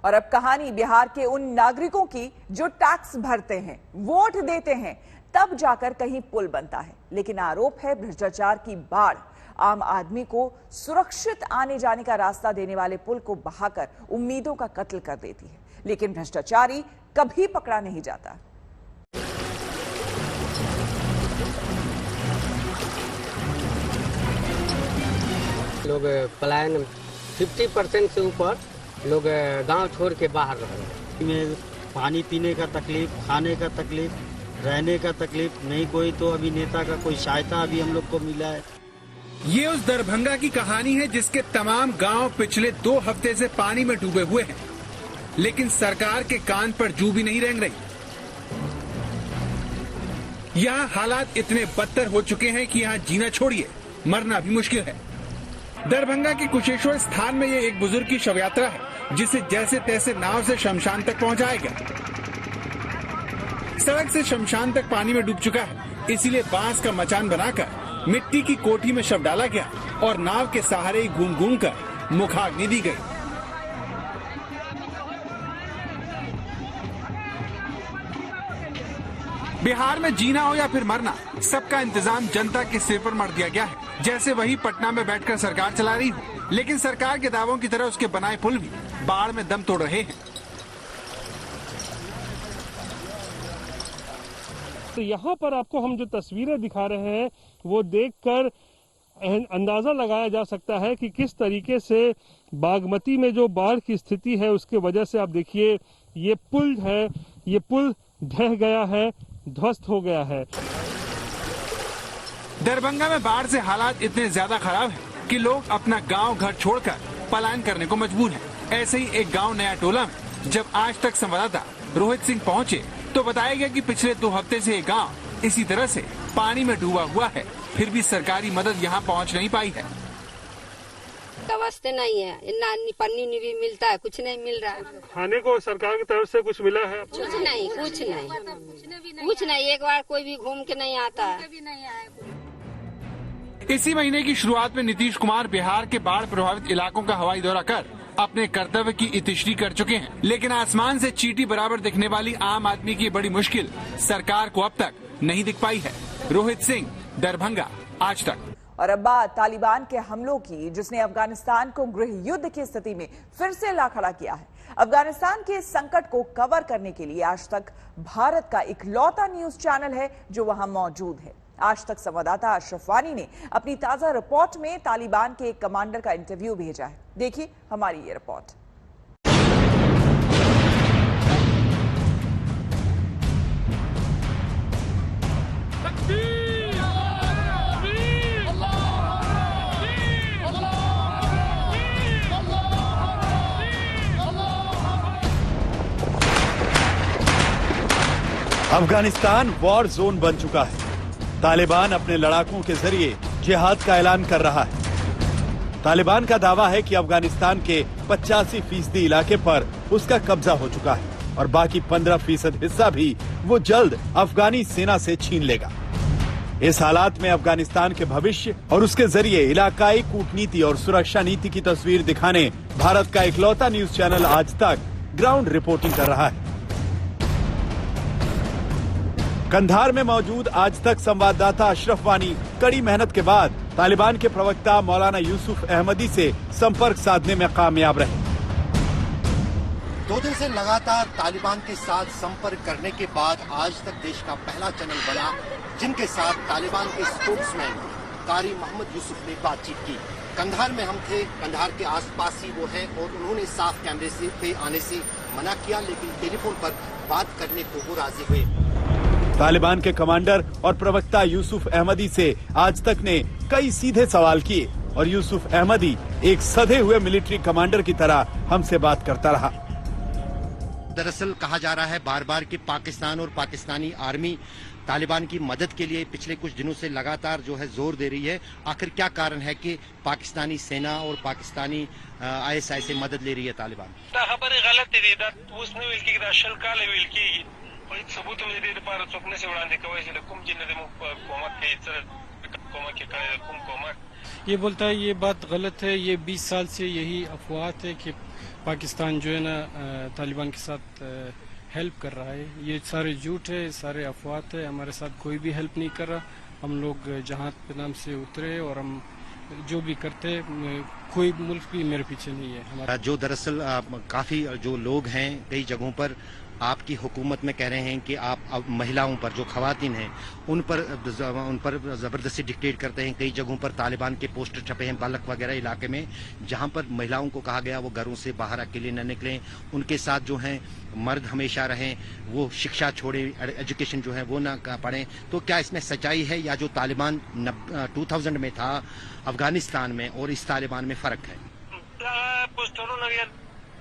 और अब कहानी बिहार के उन नागरिकों की जो टैक्स भरते हैं, वोट देते हैं, तब जाकर कहीं पुल बनता है। लेकिन आरोप है भ्रष्टाचार की बाढ़ आम आदमी को सुरक्षित आने जाने का रास्ता देने वाले पुल को बहाकर उम्मीदों का कत्ल कर देती है। लेकिन भ्रष्टाचारी कभी पकड़ा नहीं जाता। लोग पलायन 50% से ऊपर लोग गांव छोड़ के बाहर रह रहे हैं। पानी पीने का तकलीफ, खाने का तकलीफ, रहने का तकलीफ नहीं, कोई तो अभी नेता का कोई सहायता अभी हम लोग को मिला है। ये उस दरभंगा की कहानी है जिसके तमाम गांव पिछले 2 हफ्ते से पानी में डूबे हुए हैं, लेकिन सरकार के कान पर जू भी नहीं रेंग रही। यहाँ हालात इतने बदतर हो चुके हैं कि यहाँ जीना छोड़िए, मरना भी मुश्किल है। दरभंगा के कुशेश्वर स्थान में ये एक बुजुर्ग की शव यात्रा है, जिसे जैसे तैसे नाव से शमशान तक पहुंचाया गया। सड़क से शमशान तक पानी में डूब चुका है, इसीलिए बांस का मचान बनाकर मिट्टी की कोठी में शव डाला गया और नाव के सहारे घूम घूम कर मुखाग्नि दी गई। बिहार में जीना हो या फिर मरना, सबका इंतजाम जनता के सिर पर मर दिया गया है। जैसे वही पटना में बैठकर सरकार चला रही हो, लेकिन सरकार के दावों की तरह उसके बनाए पुल भी बाढ़ में दम तोड़ रहे हैं। तो यहाँ पर आपको हम जो तस्वीरें दिखा रहे हैं वो देखकर अंदाजा लगाया जा सकता है कि किस तरीके से बागमती में जो बाढ़ की स्थिति है उसके वजह से आप देखिए ये पुल है, ये पुल ढह गया है, ध्वस्त हो गया है। दरभंगा में बाढ़ से हालात इतने ज्यादा खराब हैं कि लोग अपना गांव घर छोड़कर पलायन करने को मजबूर हैं। ऐसे ही एक गांव नया टोला में जब आज तक संवाददाता रोहित सिंह पहुंचे तो बताया गया कि पिछले 2 हफ्ते से ये गांव इसी तरह से पानी में डूबा हुआ है, फिर भी सरकारी मदद यहाँ पहुँच नहीं पाई है। वास्ते नहीं है, पन्नी भी मिलता है, कुछ नहीं मिल रहा है। खाने को सरकार की तरफ से कुछ मिला है? कुछ नहीं, कुछ नहीं। एक बार कोई भी घूम के नहीं आता है। इसी महीने की शुरुआत में नीतीश कुमार बिहार के बाढ़ प्रभावित इलाकों का हवाई दौरा कर अपने कर्तव्य की इतिश्री कर चुके हैं, लेकिन आसमान से चींटी बराबर दिखने वाली आम आदमी की बड़ी मुश्किल सरकार को अब तक नहीं दिख पाई है। रोहित सिंह, दरभंगा, आज तक। और अब बात तालिबान के हमलों की, जिसने अफगानिस्तान को गृह युद्ध की स्थिति में फिर से ला खड़ा किया है। अफगानिस्तान के इस संकट को कवर करने के लिए आज तक भारत का इकलौता न्यूज चैनल है जो वहां मौजूद है। आज तक संवाददाता अशरफ वानी ने अपनी ताजा रिपोर्ट में तालिबान के एक कमांडर का इंटरव्यू भेजा है। देखिए हमारी ये रिपोर्ट। अफगानिस्तान वॉर जोन बन चुका है। तालिबान अपने लड़ाकों के जरिए जिहाद का ऐलान कर रहा है। तालिबान का दावा है कि अफगानिस्तान के 85% इलाके पर उसका कब्जा हो चुका है और बाकी 15% हिस्सा भी वो जल्द अफगानी सेना से छीन लेगा। इस हालात में अफगानिस्तान के भविष्य और उसके जरिए इलाकाई कूटनीति और सुरक्षा नीति की तस्वीर दिखाने भारत का इकलौता न्यूज चैनल आज तक ग्राउंड रिपोर्टिंग कर रहा है। कंधार में मौजूद आज तक संवाददाता अशरफ वानी कड़ी मेहनत के बाद तालिबान के प्रवक्ता मौलाना यूसुफ अहमदी से संपर्क साधने में कामयाब रहे। 2 दिन से लगातार तालिबान के साथ संपर्क करने के बाद आज तक देश का पहला चैनल बना जिनके साथ तालिबान के स्पोक्समैन कारी मोहम्मद यूसुफ ने बातचीत की। कंधार में हम थे, कंधार के आसपास ही वो हैं और उन्होंने साफ कैमरे से पे आने से मना किया, लेकिन टेलीफोन पर बात करने को वो राजी हुए। तालिबान के कमांडर और प्रवक्ता यूसुफ अहमदी से आज तक ने कई सीधे सवाल किए और यूसुफ अहमदी एक सधे हुए मिलिट्री कमांडर की तरह हमसे बात करता रहा। दरअसल कहा जा रहा है बार बार कि पाकिस्तान और पाकिस्तानी आर्मी तालिबान की मदद के लिए पिछले कुछ दिनों से लगातार जो है जोर दे रही है। आखिर क्या कारण है कि पाकिस्तानी सेना और पाकिस्तानी ISI से मदद ले रही है तालिबान? ये बोलता है ये बात गलत है। ये 20 साल से यही अफवाह है कि पाकिस्तान जो है ना तालिबान के साथ हेल्प कर रहा है। ये सारे झूठ है, सारे अफवाह है। हमारे साथ कोई भी हेल्प नहीं कर रहा। हम लोग जहाद पे नाम से उतरे और हम जो भी करते कोई मुल्क भी मेरे पीछे नहीं है हमारा। जो दरअसल काफी जो लोग हैं कई जगहों पर आपकी हुकूमत में कह रहे हैं कि आप अब महिलाओं पर, जो खवातीन हैं उन पर जबरदस्ती डिक्टेट करते हैं। कई जगहों पर तालिबान के पोस्टर छपे हैं बालक वगैरह इलाके में, जहां पर महिलाओं को कहा गया वो घरों से बाहर अकेले न निकलें, उनके साथ जो हैं मर्द हमेशा रहें, वो शिक्षा छोड़ें, एजुकेशन जो है वो ना पढ़ें। तो क्या इसमें सच्चाई है या जो तालिबान 2000 में था अफगानिस्तान में और इस तालिबान में फर्क है?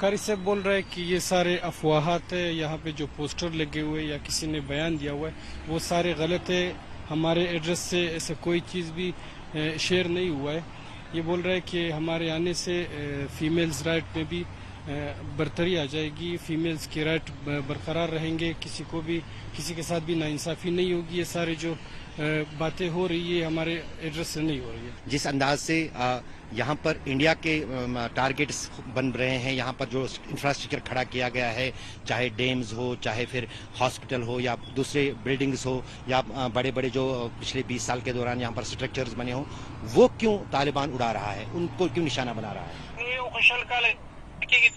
कारी साहब बोल रहे हैं कि ये सारे अफवाहात है, यहाँ पे जो पोस्टर लगे हुए या किसी ने बयान दिया हुआ है वो सारे गलत है। हमारे एड्रेस से ऐसा कोई चीज़ भी शेयर नहीं हुआ है। ये बोल रहे हैं कि हमारे आने से फीमेल्स राइट में भी बरतरी आ जाएगी, फीमेल्स के राइट बरकरार रहेंगे, किसी को भी किसी के साथ भी नाइंसाफ़ी नहीं होगी। ये सारे जो बातें हो रही है हमारे एड्रेस से नहीं हो रही है। जिस अंदाज से यहाँ पर इंडिया के टारगेट्स बन रहे हैं, यहाँ पर जो इंफ्रास्ट्रक्चर खड़ा किया गया है, चाहे डैम्स हो, चाहे फिर हॉस्पिटल हो या दूसरे बिल्डिंग्स हो या बड़े बड़े जो पिछले 20 साल के दौरान यहाँ पर स्ट्रक्चर्स बने हो, वो क्यों तालिबान उड़ा रहा है, उनको क्यों निशाना बना रहा है?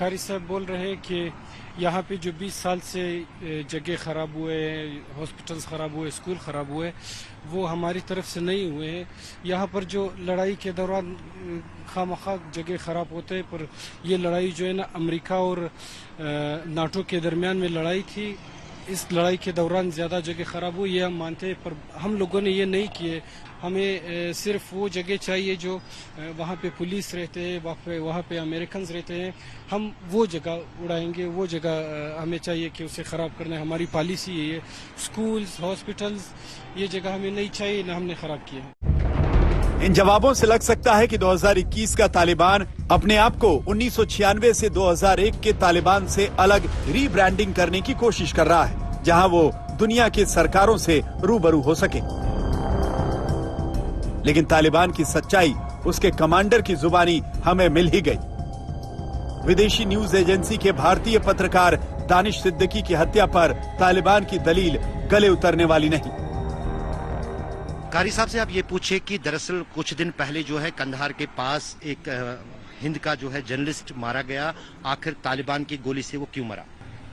कारी साहब बोल रहे हैं कि यहाँ पे जो 20 साल से जगह खराब हुए, हॉस्पिटल्स खराब हुए, स्कूल खराब हुए, वो हमारी तरफ से नहीं हुए हैं। यहाँ पर जो लड़ाई के दौरान खामखा जगह खराब होते हैं, पर ये लड़ाई जो है ना अमेरिका और नाटो के दरमियान में लड़ाई थी। इस लड़ाई के दौरान ज़्यादा जगह ख़राब हुई, ये हम मानते हैं, पर हम लोगों ने ये नहीं किए। हमें सिर्फ वो जगह चाहिए जो वहाँ पे पुलिस रहते हैं, वहाँ पे अमेरिकन रहते हैं, हम वो जगह उड़ाएंगे। वो जगह हमें चाहिए कि उसे ख़राब करना है, हमारी पॉलिसी है ये। स्कूल्स, हॉस्पिटल्स, ये जगह हमें नहीं चाहिए, ना हमने ख़राब किया है। इन जवाबों से लग सकता है कि 2021 का तालिबान अपने आप को 1996 से 2001 के तालिबान से अलग रीब्रांडिंग करने की कोशिश कर रहा है, जहां वो दुनिया की सरकारों से रूबरू हो सके। लेकिन तालिबान की सच्चाई उसके कमांडर की जुबानी हमें मिल ही गई। विदेशी न्यूज एजेंसी के भारतीय पत्रकार दानिश सिद्दीकी की हत्या पर तालिबान की दलील गले उतरने वाली नहीं। कारी साहब से आप ये पूछे कि दरअसल कुछ दिन पहले जो है कंधार के पास एक हिंद का जो है जर्नलिस्ट मारा गया, आखिर तालिबान की गोली से वो क्यों मरा?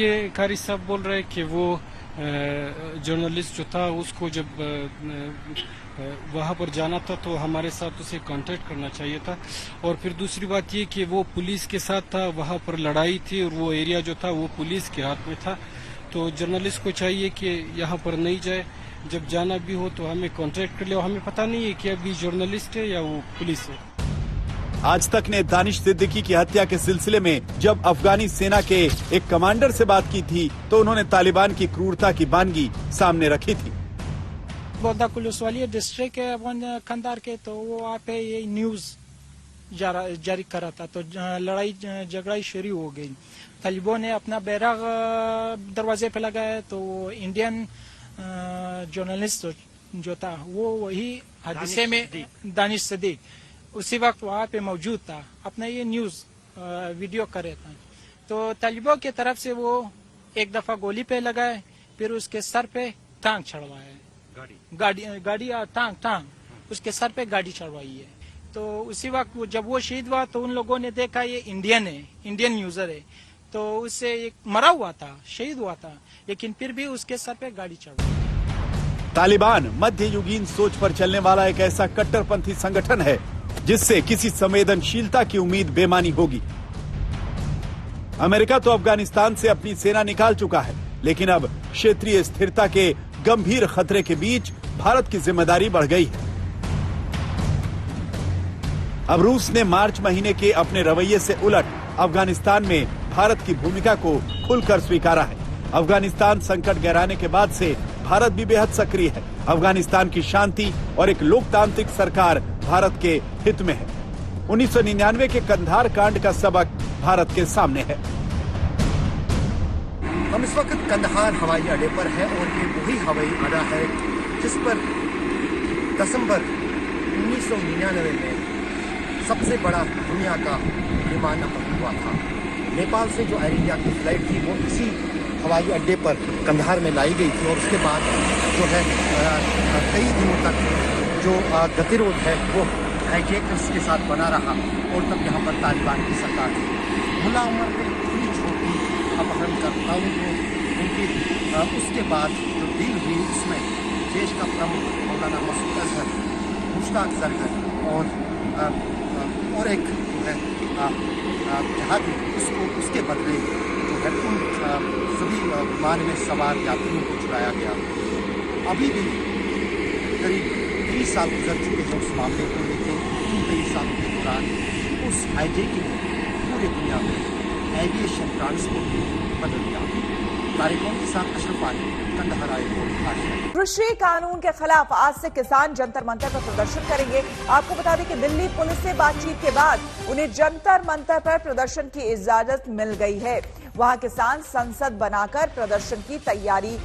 ये कारी साहब बोल रहे कि वो जर्नलिस्ट जो था उसको जब वहाँ पर जाना था तो हमारे साथ उसे कांटेक्ट करना चाहिए था। और फिर दूसरी बात ये कि वो पुलिस के साथ था, वहाँ पर लड़ाई थी और वो एरिया जो था वो पुलिस के हाथ में था। तो जर्नलिस्ट को चाहिए कि यहाँ पर नहीं जाए, जब जाना भी हो तो हमें कांटेक्ट कर ले। हमें पता नहीं है कि अभी जर्नलिस्ट है या वो पुलिस है। आज तक ने दानिश सिद्दीकी की हत्या के सिलसिले में जब अफगानी सेना के एक कमांडर से बात की थी तो उन्होंने तालिबान की क्रूरता की बानगी सामने रखी थी। बोदाकुलसवालिया डिस्ट्रिक्ट है अफगान कंधार के, तो वो वहाँ पे ये न्यूज जारी कर रहा था, तो लड़ाई झगड़ा शुरू हो गई। तालिबान ने अपना बैरक दरवाजे पे लगाया, तो वो इंडियन जर्नलिस्ट जो था वो वही हादसे में दानिश सिद्दीक उसी वक्त वहाँ पे मौजूद था, अपना ये न्यूज वीडियो कर रहा था। तो तालिबान की तरफ से वो एक दफा गोली पे लगाए, फिर उसके सर पे टांग चढ़वाए, गाड़ी टांग उसके सर पे गाड़ी चढ़वाई है। तो उसी वक्त जब वो शहीद हुआ तो उन लोगों ने देखा ये इंडियन है, इंडियन यूजर है, तो उससे एक मरा हुआ था, शहीद हुआ था, लेकिन फिर भी उसके सर पे गाड़ी चढ़वाई। तालिबान मध्य युगीन सोच पर चलने वाला एक ऐसा कट्टरपंथी संगठन है जिससे किसी संवेदनशीलता की उम्मीद बेमानी होगी। अमेरिका तो अफगानिस्तान से अपनी सेना निकाल चुका है, लेकिन अब क्षेत्रीय स्थिरता के गंभीर खतरे के बीच भारत की जिम्मेदारी बढ़ गई है। अब रूस ने मार्च महीने के अपने रवैये से उलट अफगानिस्तान में भारत की भूमिका को खुलकर स्वीकारा है। अफगानिस्तान संकट गहराने के बाद से भारत भी बेहद सक्रिय है। अफगानिस्तान की शांति और एक लोकतांत्रिक सरकार भारत के हित में है। 1999 के कंधार कांड का सबक भारत के सामने है। हम इस वक्त कंधार हवाई अड्डे पर है और ये वही हवाई अड्डा है जिस पर दिसंबर 1999 में सबसे बड़ा दुनिया का विमानन हुआ था। नेपाल से जो एयर इंडिया की फ्लाइट थी वो इसी हवाई अड्डे पर कंधार में लाई गई थी और उसके बाद जो है कई दिनों तक जो गतिरोध है वो हाईजैकर्स के साथ बना रहा और तब यहाँ पर तालिबान की सरकार थी। मुल्ला उमर ने खुली छोटी अपहरणकर्ताओं को उनकी उसके बाद जो डील हुई उसमें देश का प्रमुख मौलाना मसूद अजहर, मुश्ताक जरगर और एक जो है जहाज उसको उसके बदले जो है उन सभी विमान में सवार यात्रियों को चुराया गया। अभी भी करीब 30 साल गुजर चुके हैं उस मामले को, लेकिन इन 23 सालों के दौरान उस हाईजैकिंग पूरी दुनिया में एविएशन ट्रांसपोर्ट बदल गया। तारिकों के साथ अशरफ आली, कंधार एयरपोर्ट। कृषि कानून के खिलाफ आज से किसान जंतर मंतर पर प्रदर्शन करेंगे। आपको बता दें कि दिल्ली पुलिस से बातचीत के बाद उन्हें जंतर मंतर पर प्रदर्शन की इजाजत मिल गई है। वहां किसान संसद बनाकर प्रदर्शन की तैयारी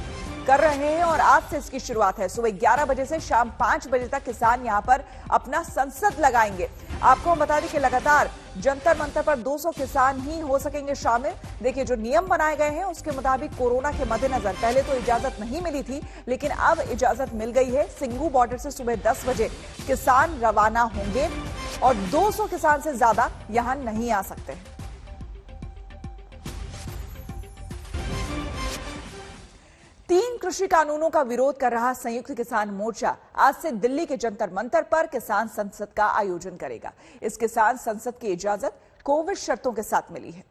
कर रहे हैं और आज से इसकी शुरुआत है। सुबह 11 बजे से शाम 5 बजे तक किसान यहां पर अपना संसद लगाएंगे। आपको हम बता दें कि लगातार जंतर मंतर पर 200 किसान ही हो सकेंगे शामिल। देखिए, जो नियम बनाए गए हैं उसके मुताबिक कोरोना के मद्देनजर पहले तो इजाजत नहीं मिली थी, लेकिन अब इजाजत मिल गई है। सिंघू बॉर्डर से सुबह 10 बजे किसान रवाना होंगे और 200 किसान से ज्यादा यहां नहीं आ सकते। तीन कृषि कानूनों का विरोध कर रहा संयुक्त किसान मोर्चा आज से दिल्ली के जंतर मंतर पर किसान संसद का आयोजन करेगा। इस किसान संसद की इजाजत कोविड शर्तों के साथ मिली है।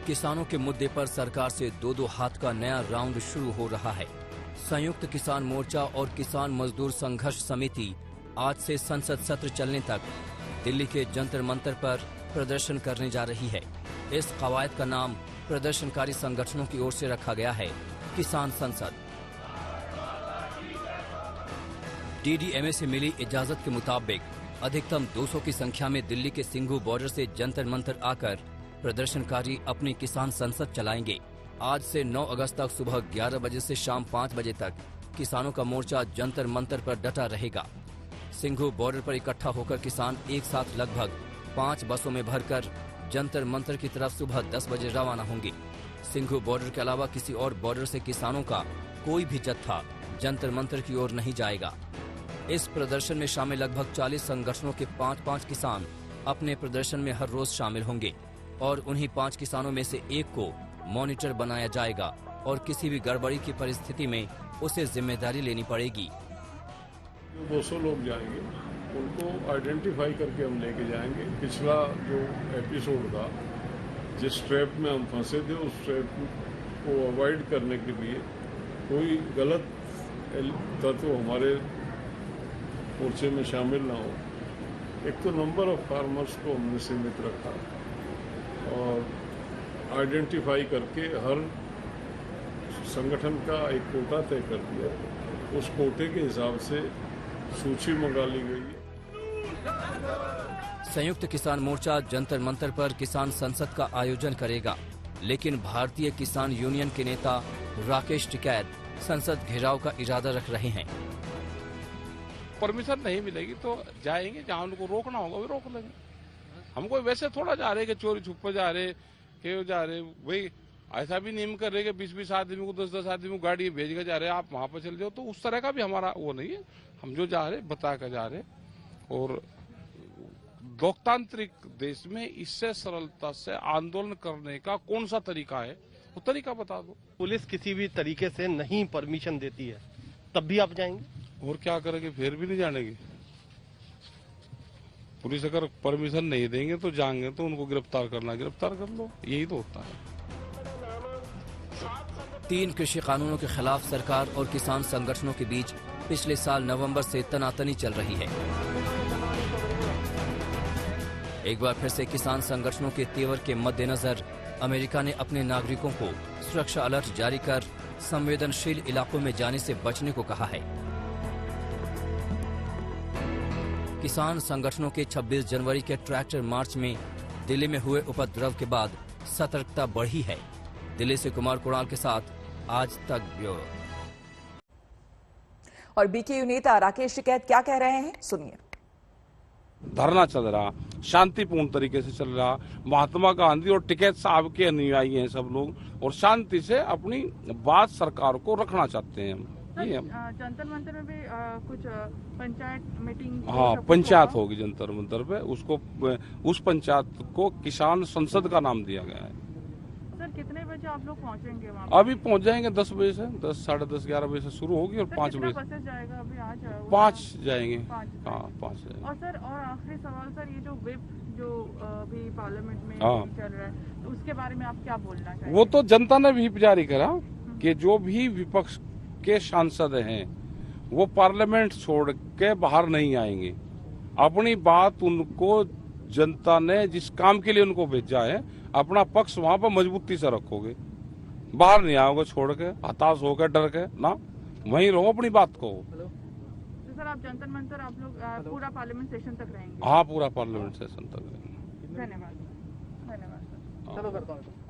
किसानों के मुद्दे पर सरकार से दो हाथ का नया राउंड शुरू हो रहा है। संयुक्त किसान मोर्चा और किसान मजदूर संघर्ष समिति आज से संसद सत्र चलने तक दिल्ली के जंतर मंतर पर प्रदर्शन करने जा रही है। इस कवायद का नाम प्रदर्शनकारी संगठनों की ओर से रखा गया है, किसान संसद। डीडीएमए से मिली इजाजत के मुताबिक अधिकतम 200 की संख्या में दिल्ली के सिंघू बॉर्डर से जंतर मंतर आकर प्रदर्शनकारी अपनी किसान संसद चलाएंगे। आज से 9 अगस्त तक सुबह 11 बजे से शाम 5 बजे तक किसानों का मोर्चा जंतर मंतर पर डटा रहेगा। सिंघू बॉर्डर पर इकट्ठा होकर किसान एक साथ लगभग 5 बसों में भरकर जंतर मंतर की तरफ सुबह 10 बजे रवाना होंगे। सिंघू बॉर्डर के अलावा किसी और बॉर्डर से किसानों का कोई भी जत्था जंतर मंतर की ओर नहीं जाएगा। इस प्रदर्शन में शामिल लगभग 40 संगठनों के 5-5 किसान अपने प्रदर्शन में हर रोज शामिल होंगे और उन्हीं 5 किसानों में से एक को मॉनिटर बनाया जाएगा और किसी भी गड़बड़ी की परिस्थिति में उसे जिम्मेदारी लेनी पड़ेगी। 200 लोग जाएंगे, उनको आइडेंटिफाई करके हम लेके जाएंगे। पिछला जो एपिसोड था, जिस ट्रैप में हम फंसे थे, उस ट्रैप को अवॉइड करने के लिए कोई गलत तत्व हमारे मोर्चे में शामिल ना हो। एक तो नंबर ऑफ फार्मर्स को हमने सीमित रखा और आइडेंटिफाई करके हर संगठन का एक कोटा तय कर दिया। उस कोटे के हिसाब से सूची मंगा ली गई है। संयुक्त किसान मोर्चा जंतर मंतर पर किसान संसद का आयोजन करेगा, लेकिन भारतीय किसान यूनियन के नेता राकेश टिकैत संसद घेराव का इरादा रख रहे हैं। परमिशन नहीं मिलेगी तो जाएंगे, जहाँ उनको रोकना होगा वो रोक लेंगे। हम कोई वैसे थोड़ा जा रहे कि चोरी छुपे जा रहे, क्यों जा रहे। भाई ऐसा भी नियम कर रहे कि 20-20 आदमी को 10-10 आदमी को गाड़ी भेज कर जा रहे हैं, आप वहां पर चले जाओ, तो उस तरह का भी हमारा वो नहीं है। हम जो जा रहे बता कर जा रहे, और लोकतांत्रिक देश में इससे सरलता से आंदोलन करने का कौन सा तरीका है, वो तरीका बता दो। पुलिस किसी भी तरीके से नहीं परमिशन देती है, तब भी आप जाएंगे? और क्या करेंगे, फिर भी नहीं जानेंगे। पुलिस अगर परमिशन नहीं देंगे तो जाएंगे, तो उनको गिरफ्तार करना, गिरफ्तार कर लो, यही तो होता है। 3 कृषि कानूनों के खिलाफ सरकार और किसान संगठनों के बीच पिछले साल नवंबर से तनातनी चल रही है। एक बार फिर से किसान संगठनों के तेवर के मद्देनजर अमेरिका ने अपने नागरिकों को सुरक्षा अलर्ट जारी कर संवेदनशील इलाकों में जाने से बचने को कहा है। किसान संगठनों के 26 जनवरी के ट्रैक्टर मार्च में दिल्ली में हुए उपद्रव के बाद सतर्कता बढ़ी है। दिल्ली से कुमार कुणाल के साथ आज तक ब्यूरो। और बीकेयू नेता राकेश टिकैत क्या कह रहे हैं, सुनिए। धरना चल रहा, शांतिपूर्ण तरीके से चल रहा। महात्मा गांधी और टिकैत साहब के अनुयायी हैं सब लोग, और शांति से अपनी बात सरकार को रखना चाहते हैं। जंतर मंतर में भी कुछ पंचायत मीटिंग, हाँ पंचायत होगी जंतर मंतर पे, उसको उस पंचायत को किसान संसद का नाम दिया गया है। सर कितने बजे आप लोग पहुंचेंगे वहाँ? अभी पहुंच जाएंगे 10 बजे से, 10, साढ़े 10, 11 बजे से शुरू होगी और 5 बजे जाएगा। अभी आज 5 जाएंगे। हाँ 5 जाएंगे। और सर और आखिरी सवाल सर, ये जो व्हिप जो अभी पार्लियामेंट में चल रहा है, तो उसके बारे में आप क्या बोलना चाहेंगे? वो तो जनता ने व्हिप जारी करा कि जो भी विपक्ष के सांसद हैं वो पार्लियामेंट छोड़ के बाहर नहीं आएंगे। अपनी बात उनको जनता ने जिस काम के लिए उनको भेजा है, अपना पक्ष वहां पर मजबूती से रखोगे, बाहर नहीं आओगे छोड़ के, हताश होकर डर के ना, वहीं रहो अपनी बात को। तो सर आप जंतर मंतर आप लोग पूरा पार्लियामेंट सेशन तक रहेंगे? हाँ पूरा पार्लियामेंट सेशन तक रहेंगे। धन्यवाद। चलो करता हूँ।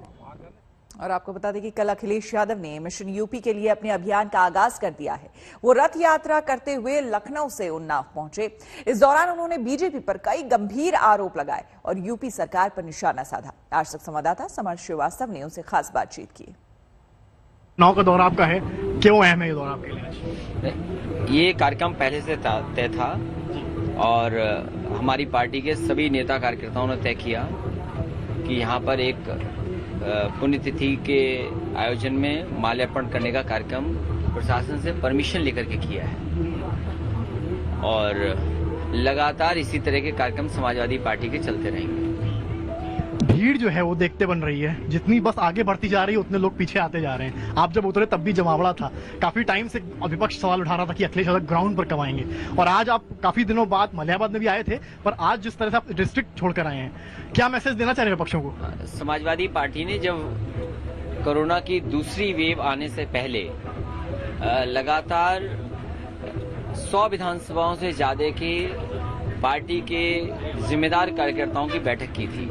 और आपको बता दें कि कल अखिलेश यादव ने मिशन यूपी के लिए अपने अभियान का आगाज कर दिया है। वो रथ यात्रा करते हुए लखनऊ से उन्नाव पहुंचे। इस दौरान उन्होंने बीजेपी पर कई गंभीर आरोप लगाए और यूपी सरकार पर निशाना साधा। आज तक संवाददाता समर श्रीवास्तव ने उनसे खास बातचीत की। चुनाव का दौरा आपका है, क्यों अहम है ये दौरा आपके लिए? ये कार्यक्रम पहले से तय था और हमारी पार्टी के सभी नेता कार्यकर्ताओं ने तय किया कि यहाँ पर एक पुण्यतिथि के आयोजन में माल्यार्पण करने का कार्यक्रम प्रशासन से परमिशन लेकर के किया है, और लगातार इसी तरह के कार्यक्रम समाजवादी पार्टी के चलते रहेंगे। भीड़ जो है वो देखते बन रही है, जितनी बस आगे बढ़ती जा रही है उतने लोग पीछे आते जा रहे हैं। आप जब उतरे तब भी जमावड़ा था, काफी टाइम से विपक्ष सवाल उठा रहा था कि अखिलेश यादव ग्राउंड पर कब आएंगे, और आज आप काफी दिनों बाद मलियाबाद में भी आए थे, पर आज जिस तरह से आप डिस्ट्रिक्ट छोड़कर आए हैं, क्या मैसेज देना चाह रहे हैं विपक्षों को? समाजवादी पार्टी ने जब कोरोना की दूसरी वेव आने से पहले लगातार 100 विधानसभाओं से ज्यादा की पार्टी के जिम्मेदार कार्यकर्ताओं की बैठक की थी,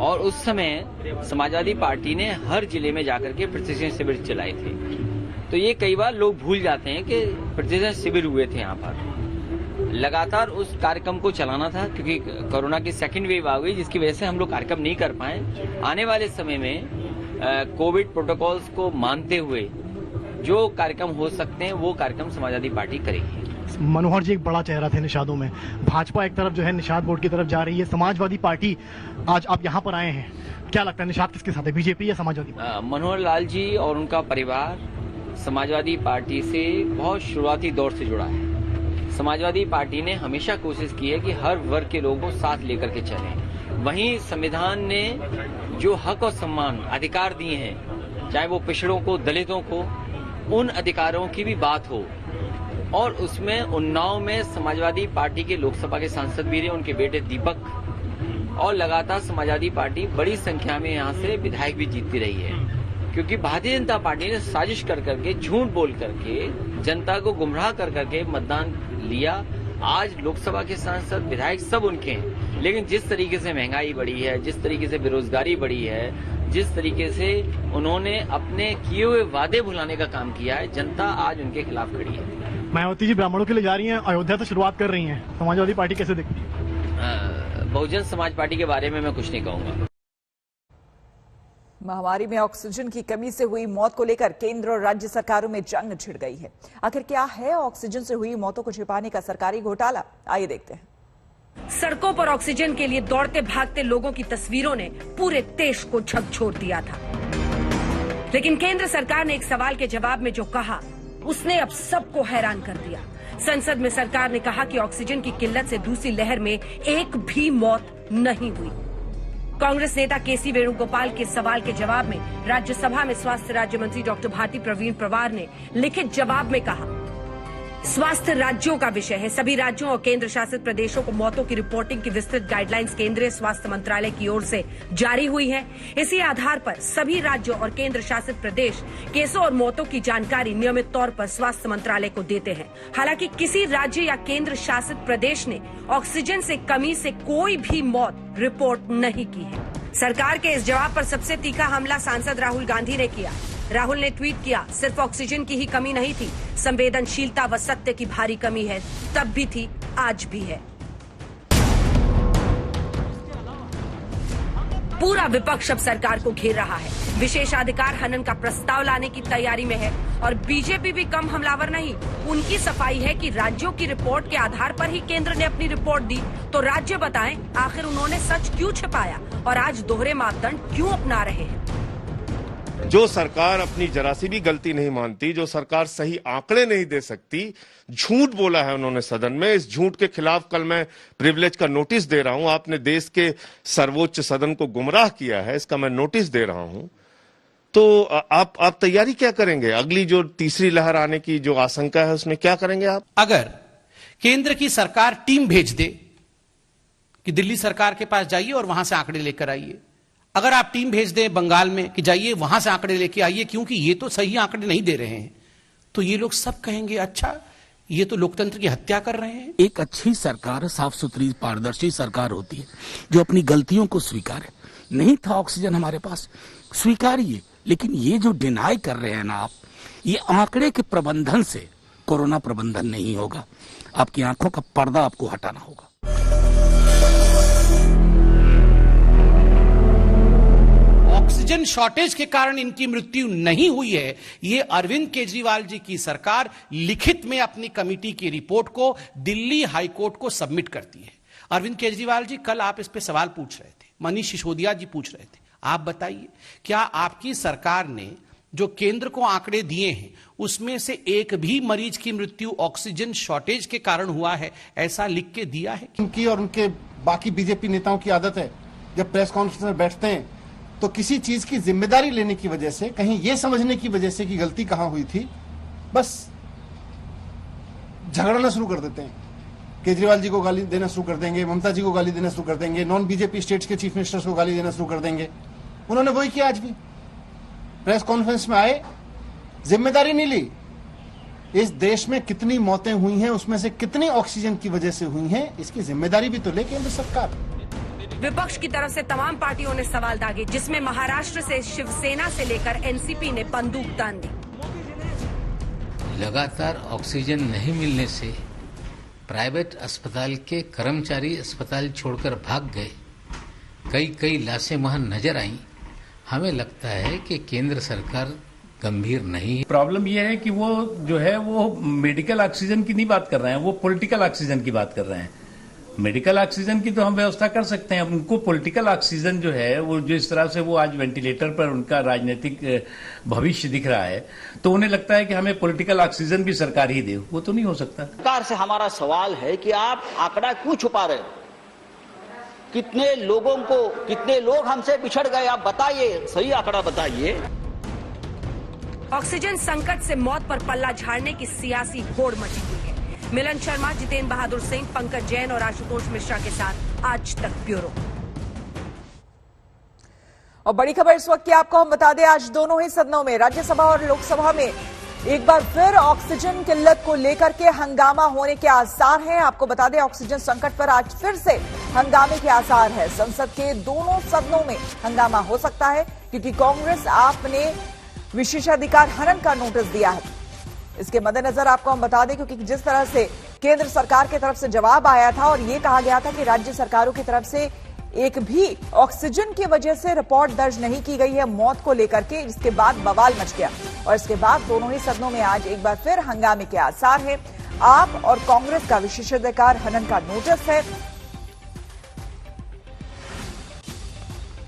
और उस समय समाजवादी पार्टी ने हर जिले में जाकर के प्रतिशत शिविर चलाए थे। तो ये कई बार लोग भूल जाते हैं कि प्रतिशत शिविर हुए थे यहाँ पर। लगातार उस कार्यक्रम को चलाना था, क्योंकि कोरोना की सेकंड वेव आ गई, जिसकी वजह से हम लोग कार्यक्रम नहीं कर पाए। आने वाले समय में कोविड प्रोटोकॉल्स को मानते हुए जो कार्यक्रम हो सकते हैं वो कार्यक्रम समाजवादी पार्टी करेगी। मनोहर जी एक बड़ा चेहरा थे निषादों में, भाजपा एक तरफ जो है निषाद बोर्ड की तरफ जा रही है, समाजवादी पार्टी आज आप यहाँ पर आए हैं, क्या लगता है निषाद किसके साथ है, बीजेपी या समाजवादी? मनोहर लाल जी और उनका परिवार समाजवादी पार्टी से बहुत शुरुआती दौर से जुड़ा है। समाजवादी पार्टी ने हमेशा कोशिश की है कि हर वर्ग के लोगों को साथ लेकर के चलें। वहीं संविधान ने जो हक और सम्मान अधिकार दिए हैं, चाहे वो पिछड़ों को, दलितों को, उन अधिकारों की भी बात हो, और उसमें उन्नाव में समाजवादी पार्टी के लोकसभा के सांसद भी रहे, उनके बेटे दीपक, और लगातार समाजवादी पार्टी बड़ी संख्या में यहाँ से विधायक भी जीतती रही है, क्योंकि भारतीय जनता पार्टी ने साजिश कर करके, झूठ बोल करके, जनता को गुमराह कर करके मतदान लिया। आज लोकसभा के सांसद, विधायक सब उनके हैं, लेकिन जिस तरीके से महंगाई बढ़ी है, जिस तरीके से बेरोजगारी बढ़ी है, जिस तरीके से उन्होंने अपने किए हुए वादे भुलाने का काम किया है, जनता आज उनके खिलाफ खड़ी है। मायावती जी ब्राह्मणों के लिए जा रही हैं, अयोध्या से शुरुआत कर रही हैं, समाजवादी पार्टी कैसे दिखती है? बहुजन समाज पार्टी के बारे में मैं कुछ नहीं कहूंगा। महामारी में ऑक्सीजन की कमी से हुई मौत को लेकर केंद्र और राज्य सरकारों में जंग छिड़ गई है। आखिर क्या है ऑक्सीजन से हुई मौतों को छिपाने का सरकारी घोटाला? आइए देखते हैं। सड़कों पर ऑक्सीजन के लिए दौड़ते भागते लोगों की तस्वीरों ने पूरे देश को झकझोर दिया था, लेकिन केंद्र सरकार ने एक सवाल के जवाब में जो कहा उसने अब सबको हैरान कर दिया। संसद में सरकार ने कहा कि ऑक्सीजन की किल्लत से दूसरी लहर में एक भी मौत नहीं हुई। कांग्रेस नेता केसी वेणुगोपाल के सवाल के जवाब में राज्यसभा में स्वास्थ्य राज्य मंत्री डॉक्टर भारती प्रवीण पवार ने लिखित जवाब में कहा, स्वास्थ्य राज्यों का विषय है। सभी राज्यों और केंद्र शासित प्रदेशों को मौतों की रिपोर्टिंग की विस्तृत गाइडलाइंस केंद्रीय स्वास्थ्य मंत्रालय की ओर से जारी हुई है। इसी आधार पर सभी राज्यों और केंद्र शासित प्रदेश केसों और मौतों की जानकारी नियमित तौर पर स्वास्थ्य मंत्रालय को देते हैं। हालांकि किसी राज्य या केंद्र शासित प्रदेश ने ऑक्सीजन से कमी से कोई भी मौत रिपोर्ट नहीं की है। सरकार के इस जवाब पर सबसे तीखा हमला सांसद राहुल गांधी ने किया। राहुल ने ट्वीट किया, सिर्फ ऑक्सीजन की ही कमी नहीं थी, संवेदनशीलता व सत्य की भारी कमी है, तब भी थी, आज भी है। पूरा विपक्ष अब सरकार को घेर रहा है, विशेषाधिकार हनन का प्रस्ताव लाने की तैयारी में है और बीजेपी भी कम हमलावर नहीं। उनकी सफाई है कि राज्यों की रिपोर्ट के आधार पर ही केंद्र ने अपनी रिपोर्ट दी, तो राज्य बताएं आखिर उन्होंने सच क्यों छिपाया और आज दोहरे मापदंड क्यों अपना रहे हैं। जो सरकार अपनी जरा सी भी गलती नहीं मानती, जो सरकार सही आंकड़े नहीं दे सकती, झूठ बोला है उन्होंने सदन में। इस झूठ के खिलाफ कल मैं प्रिविलेज का नोटिस दे रहा हूं। आपने देश के सर्वोच्च सदन को गुमराह किया है, इसका मैं नोटिस दे रहा हूं। तो आप तैयारी क्या करेंगे? अगली जो तीसरी लहर आने की जो आशंका है उसमें क्या करेंगे आप? अगर केंद्र की सरकार टीम भेज दे कि दिल्ली सरकार के पास जाइए और वहां से आंकड़े लेकर आइए, अगर आप टीम भेज दें बंगाल में कि जाइए वहां से आंकड़े लेके आइए क्योंकि ये तो सही आंकड़े नहीं दे रहे हैं, तो ये लोग सब कहेंगे अच्छा ये तो लोकतंत्र की हत्या कर रहे हैं। एक अच्छी सरकार, साफ सुथरी पारदर्शी सरकार होती है जो अपनी गलतियों को स्वीकारे। नहीं था ऑक्सीजन हमारे पास, स्वीकारिए, लेकिन ये जो डिनाई कर रहे हैं ना आप, ये आंकड़े के प्रबंधन से कोरोना प्रबंधन नहीं होगा। आपकी आंखों का पर्दा आपको हटाना होगा। ऑक्सीजन शॉर्टेज के कारण इनकी मृत्यु नहीं हुई है, ये अरविंद केजरीवाल जी की सरकार लिखित में अपनी कमेटी की रिपोर्ट को दिल्ली हाईकोर्ट को सबमिट करती है। अरविंद केजरीवाल जी, कल आप इस पे सवाल पूछ रहे थे, मनीष सिसोदिया जी पूछ रहे थे, आप बताइए क्या आपकी सरकार ने जो केंद्र को आंकड़े दिए हैं उसमें से एक भी मरीज की मृत्यु ऑक्सीजन शॉर्टेज के कारण हुआ है, ऐसा लिख के दिया है? उनकी और उनके बाकी बीजेपी नेताओं की आदत है जब प्रेस कॉन्फ्रेंस में बैठते हैं तो किसी चीज की जिम्मेदारी लेने की वजह से, कहीं यह समझने की वजह से कि गलती कहां हुई थी, बस झगड़ना शुरू कर देते हैं। केजरीवाल जी को गाली देना शुरू कर देंगे, ममता जी को गाली देना शुरू कर देंगे, नॉन बीजेपी स्टेट्स के चीफ मिनिस्टर्स को गाली देना शुरू कर देंगे। उन्होंने वही किया। आज भी प्रेस कॉन्फ्रेंस में आए, जिम्मेदारी नहीं ली। इस देश में कितनी मौतें हुई हैं, उसमें से कितनी ऑक्सीजन की वजह से हुई हैं, इसकी जिम्मेदारी भी तो ले केंद्र सरकार। विपक्ष की तरफ से तमाम पार्टियों ने सवाल दागे, जिसमें महाराष्ट्र से शिवसेना से लेकर एनसीपी ने बंदूक तान दी। लगातार ऑक्सीजन नहीं मिलने से प्राइवेट अस्पताल के कर्मचारी अस्पताल छोड़कर भाग गए। कई लाशें वहां नजर आईं। हमें लगता है कि केंद्र सरकार गंभीर नहीं है। प्रॉब्लम यह है कि वो जो है वो मेडिकल ऑक्सीजन की नहीं बात कर रहे हैं, वो पॉलिटिकल ऑक्सीजन की बात कर रहे हैं। मेडिकल ऑक्सीजन की तो हम व्यवस्था कर सकते हैं, उनको पॉलिटिकल ऑक्सीजन जो है वो जो इस तरह से वो आज वेंटिलेटर पर उनका राजनीतिक भविष्य दिख रहा है, तो उन्हें लगता है कि हमें पॉलिटिकल ऑक्सीजन भी सरकार ही दे। वो तो नहीं हो सकता। सरकार से हमारा सवाल है कि आप आंकड़ा क्यों छुपा रहे हो? कितने लोग हमसे बिछड़ गए, आप बताइए, सही आंकड़ा बताइए। ऑक्सीजन संकट से मौत पर पल्ला झाड़ने की सियासी होड़ मची हुई है। मिलन शर्मा, जितेंद्र बहादुर सिंह, पंकज जैन और आशुतोष मिश्रा के साथ आज तक ब्यूरो। और बड़ी खबर इस वक्त की आपको हम बता दें, आज दोनों ही सदनों में, राज्यसभा और लोकसभा में, एक बार फिर ऑक्सीजन किल्लत को लेकर के हंगामा होने के आसार हैं। आपको बता दें, ऑक्सीजन संकट पर आज फिर से हंगामे के आसार है। संसद के दोनों सदनों में हंगामा हो सकता है क्योंकि कांग्रेस आप ने विशेषाधिकार हनन का नोटिस दिया है। इसके मद्देनजर आपको हम बता दें, क्योंकि जिस तरह से केंद्र सरकार की तरफ से जवाब आया था और यह कहा गया था कि राज्य सरकारों की तरफ से एक भी ऑक्सीजन की वजह से रिपोर्ट दर्ज नहीं की गई है मौत को लेकर के, जिसके बाद बवाल मच गया और इसके बाद दोनों ही सदनों में आज एक बार फिर हंगामे के आसार है। आप और कांग्रेस का विशेषाधिकार हनन का नोटिस है।